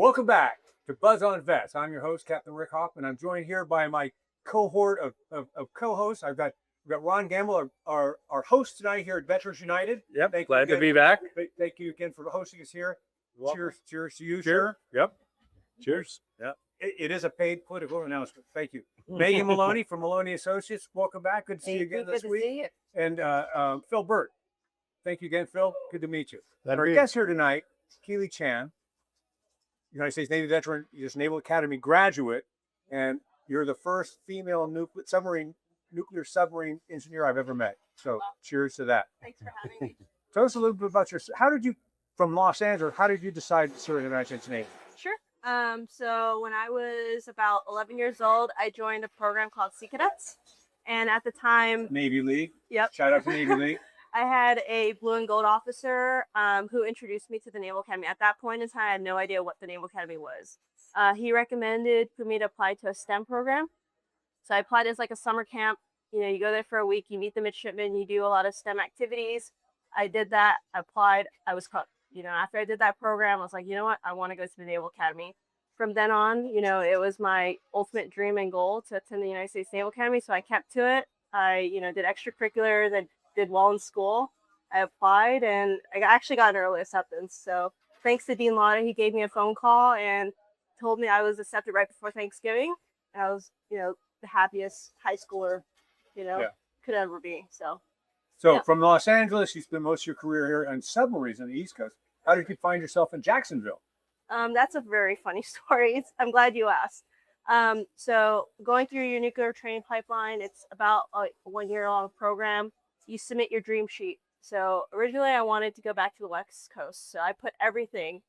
Welcome back to Buzz on Vets. I'm your host, Captain Rick Hoffman. I'm joined here by my cohort of co-hosts. We've got Ron Gamble, our host tonight here at Veterans United. Yep, glad to be back. Thank you again for hosting us here. Cheers to you, Cheers. sir. Yep. Cheers. Yep. It is a paid political announcement. Thank you. Megan Maloney from Maloney Associates. Welcome back. Good to see you again this week. See you. And Phil Burt. Thank you again, Phil. Good to meet you. Glad to Our be guest here tonight, Keely Chan, United States Navy veteran, you're just Naval Academy graduate, and you're the first female nuclear submarine engineer I've ever met. So cheers to that. Thanks for having me. Tell us a little bit about from Los Angeles, how did you decide to serve in the United States Navy? Sure. So when I was about 11 years old, I joined a program called Sea Cadets. And at the time, Navy League. Yep. Shout out to Navy League. I had a blue and gold officer who introduced me to the Naval Academy. At that point in time, I had no idea what the Naval Academy was. He recommended for me to apply to a STEM program. So I applied as like a summer camp. You know, you go there for a week, you meet the midshipmen, you do a lot of STEM activities. I did that. I applied. I was caught. After I did that program, I was like, you know what? I want to go to the Naval Academy. From then on, it was my ultimate dream and goal to attend the United States Naval Academy. So I kept to it. I, did extracurriculars. I did well in school. I applied and I actually got an early acceptance. So thanks to Dean Lauder, he gave me a phone call and told me I was accepted right before Thanksgiving. And I was, the happiest high schooler, could ever be. So From Los Angeles, you spent most of your career here on submarines on the East Coast. How did you find yourself in Jacksonville? That's a very funny story. I'm glad you asked. So going through your nuclear training pipeline, it's about a 1 year long program. You submit your dream sheet. So originally I wanted to go back to the West Coast. So I put everything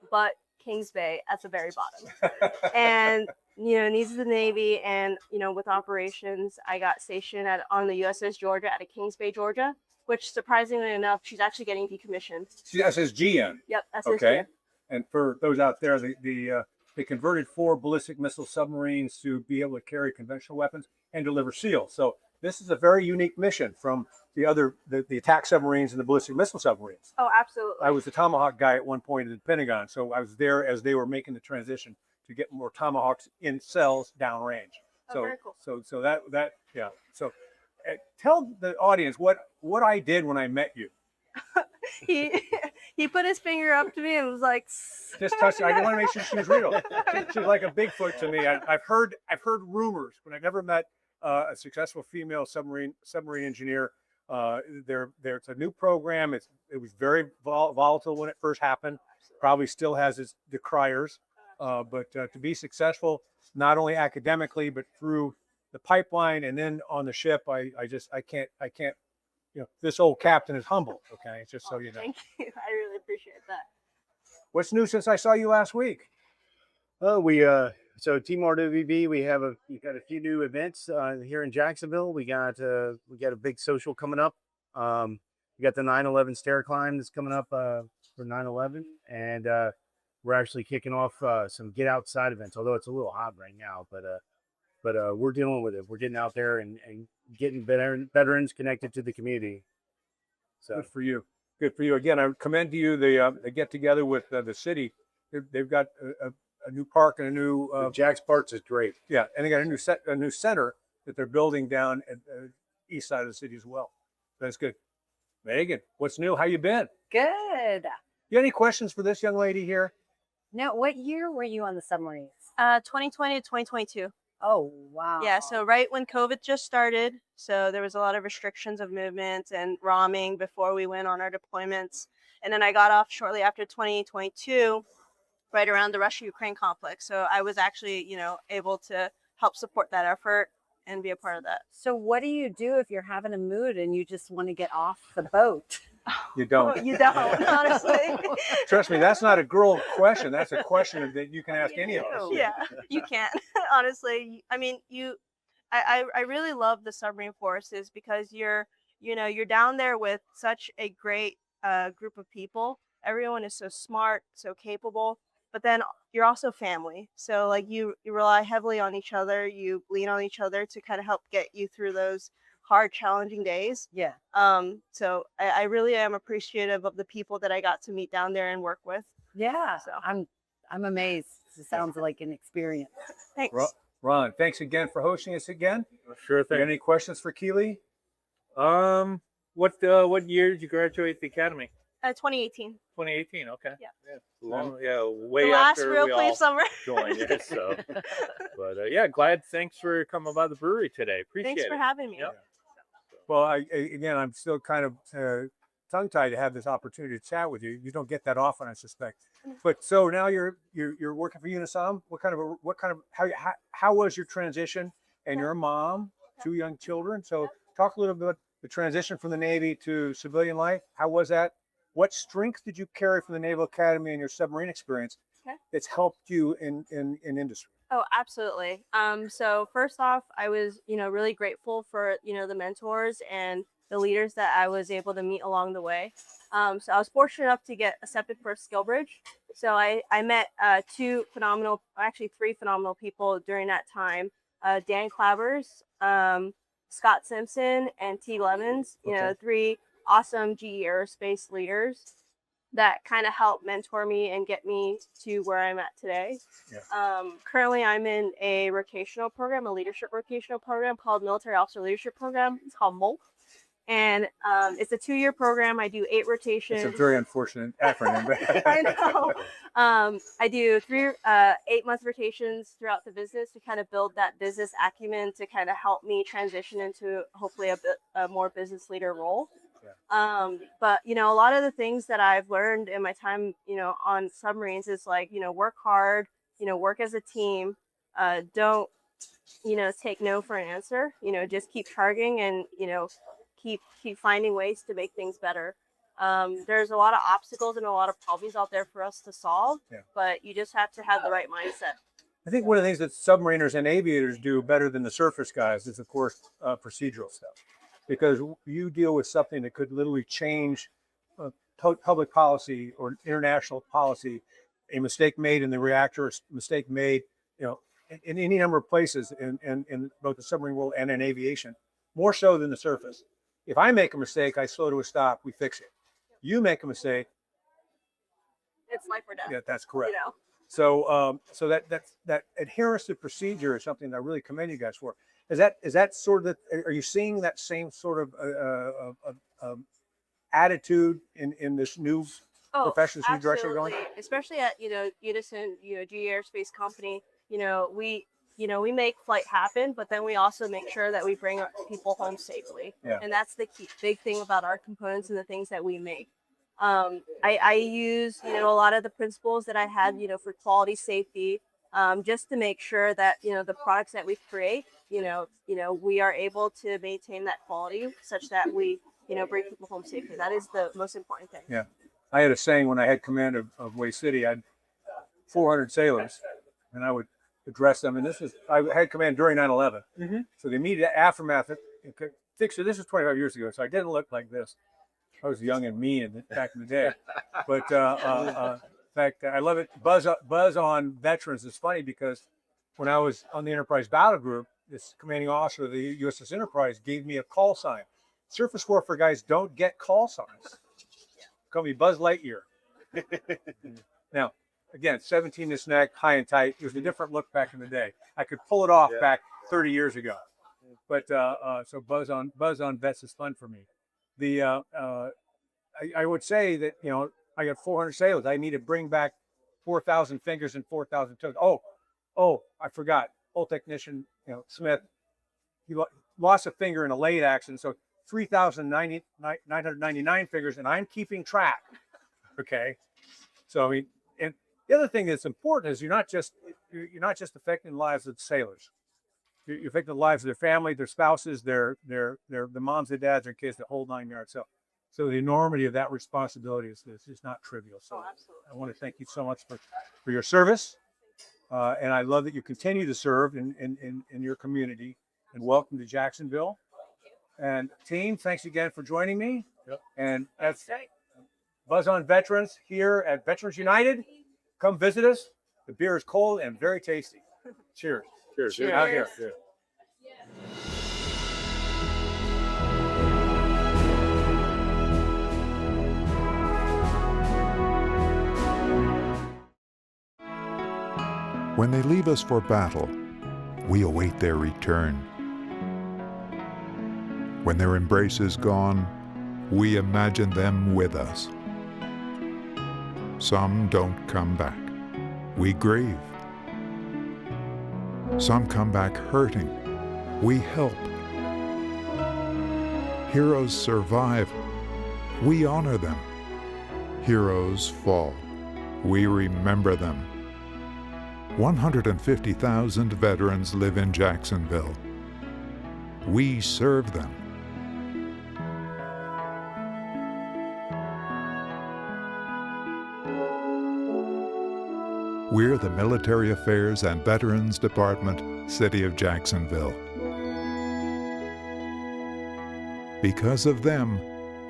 but Kings Bay at the very bottom. And, needs of the Navy and, with operations, I got stationed on the USS Georgia at Kings Bay, Georgia, which surprisingly enough, she's actually getting decommissioned. SSGN. Yep, SSGN. Okay. And for those out there, they converted 4 ballistic missile submarines to be able to carry conventional weapons and deliver SEALs. So this is a very unique mission from the attack submarines and the ballistic missile submarines. Oh, absolutely. I was the Tomahawk guy at one point in the Pentagon, so I was there as they were making the transition to get more Tomahawks in cells downrange. So, very cool. So that yeah. So tell the audience what I did when I met you. He put his finger up to me and was like, just touch. I want to make sure she's real. She's like a Bigfoot to me. I've heard rumors, but I've never met a successful female submarine engineer. It's a new program. It was very volatile when it first happened. Probably still has its decriers, but to be successful not only academically but through the pipeline and then on the ship, I can't. This old captain is humble. Okay, just so you know. Thank you. I really appreciate that. What's new since I saw you last week? So Team RWB, we got a few new events here in Jacksonville. We got a big social coming up. We got the 9/11 stair climb that's coming up for 9/11, and we're actually kicking off some get outside events. Although it's a little hot right now, but we're dealing with it. We're getting out there and getting veterans connected to the community. So good for you. Good for you. Again, I commend to you the get together with the city. They've got a new park and a new Jack's Parks is great. Yeah, and they got a new center that they're building down at the east side of the city as well. That's good. Megan, what's new? How you been? Good. You have any questions for this young lady here? Now, what year were you on the submarines? 2020 to 2022. Oh, wow. Yeah, so right when COVID just started, so there was a lot of restrictions of movement and roaming before we went on our deployments. And then I got off shortly after 2022, right around the Russia-Ukraine conflict. So I was actually, able to help support that effort and be a part of that. So what do you do if you're having a mood and you just want to get off the boat? You don't. You don't, honestly. Trust me, that's not a girl question. That's a question that you can ask any of us. Yeah, you can't. Honestly, I mean, I really love the submarine forces because you're down there with such a great group of people. Everyone is so smart, so capable, but then you're also family. So like you rely heavily on each other. You lean on each other to kind of help get you through those hard, challenging days. Yeah. So I really am appreciative of the people that I got to meet down there and work with. Yeah. So I'm amazed. It sounds like an experience. Thanks. Ron, thanks again for hosting us again. Sure You got thing. any questions for Keely? What year did you graduate the academy? 2018. 2018. Okay. Yeah. Way The last after real we play all summer. joined. Yeah, so, but yeah, glad. Thanks for coming by the brewery today. Appreciate Thanks it. for having me. Yep. Well, again, I'm still kind of tongue-tied to have this opportunity to chat with you. You don't get that often, I suspect. But so now you're working for Unisom. How was your transition? And you're a mom, 2 young children. So talk a little bit about the transition from the Navy to civilian life. How was that? What strengths did you carry from the Naval Academy and your submarine experience that's helped you in industry? Oh, absolutely. So first off, I was, really grateful for, the mentors and the leaders that I was able to meet along the way. So I was fortunate enough to get accepted for SkillBridge. So I met 3 phenomenal people during that time. Dan Clavers, Scott Simpson, and T. Lemons, 3 awesome GE Aerospace leaders that kind of helped mentor me and get me to where I'm at today. Yeah. Currently, I'm in a rotational program, a leadership rotational program called Military Officer Leadership Program. It's called MOLP. And it's a 2-year program. I do 8 rotations. It's a very unfortunate acronym. I know. I do 3 8-month rotations throughout the business to kind of build that business acumen to kind of help me transition into hopefully a more business leader role. Yeah. But a lot of the things that I've learned in my time, on submarines is like, work hard, work as a team. Don't, take no for an answer. Just keep charging and keep finding ways to make things better. There's a lot of obstacles and a lot of problems out there for us to solve, but you just have to have the right mindset. I think one of the things that submariners and aviators do better than the surface guys is, of course, procedural stuff, because you deal with something that could literally change public policy or international policy. A mistake made in the reactor, a mistake made, in any number of places in both the submarine world and in aviation, more so than the surface. If I make a mistake, I slow to a stop, we fix it. You make a mistake, It's life or death. yeah, that's correct. So, so that adherence to procedure is something that I really commend you guys for. Is that sort of? Are you seeing that same sort of attitude in this new profession, this new direction you're going? Especially at Unison, GE Aerospace Company. We make flight happen, but then we also make sure that we bring our people home safely. Yeah. And that's the big thing about our components and the things that we make. I use, a lot of the principles that I had, for quality safety, just to make sure that, the products that we create, we are able to maintain that quality such that we, bring people home safely. That is the most important thing. Yeah. I had a saying when I had command of Way City, I had 400 sailors, and I would address them. And I had command during 9/11. Mm-hmm. So the immediate aftermath, this was 25 years ago, so I didn't look like this. I was young and mean back in the day. But in fact, I love it. Buzz on veterans is funny because when I was on the Enterprise Battle Group, this commanding officer of the USS Enterprise gave me a call sign. Surface warfare guys don't get call signs. Call me Buzz Lightyear. Now, again, 17 this neck, high and tight. It was a different look back in the day. I could pull it off back 30 years ago. But so Buzz on vets is fun for me. I would say that I got 400 sailors. I need to bring back 4,000 fingers and 4,000 toes. Oh, I forgot. Old technician, Smith, he lost a finger in a lathe accident. So 3,999 fingers, and I'm keeping track. Okay, so I mean, and the other thing that's important is you're not just affecting the lives of the sailors. You're affecting the lives of their family, their spouses, their moms, their dads, their kids, the whole 9 yards. So the enormity of that responsibility is not trivial. So I want to thank you so much for your service, and I love that you continue to serve in your community. And welcome to Jacksonville. And team, thanks again for joining me. Yep. And that's Buzz on Veterans here at Veterans United. Come visit us. The beer is cold and very tasty. Cheers. Cheers. Out here. Yeah. When they leave us for battle, we await their return. When their embrace is gone, we imagine them with us. Some don't come back. We grieve. Some come back hurting. We help. Heroes survive. We honor them. Heroes fall. We remember them. 150,000 veterans live in Jacksonville. We serve them. We're the Military Affairs and Veterans Department, City of Jacksonville. Because of them,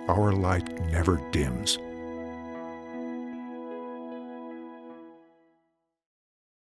our light never dims.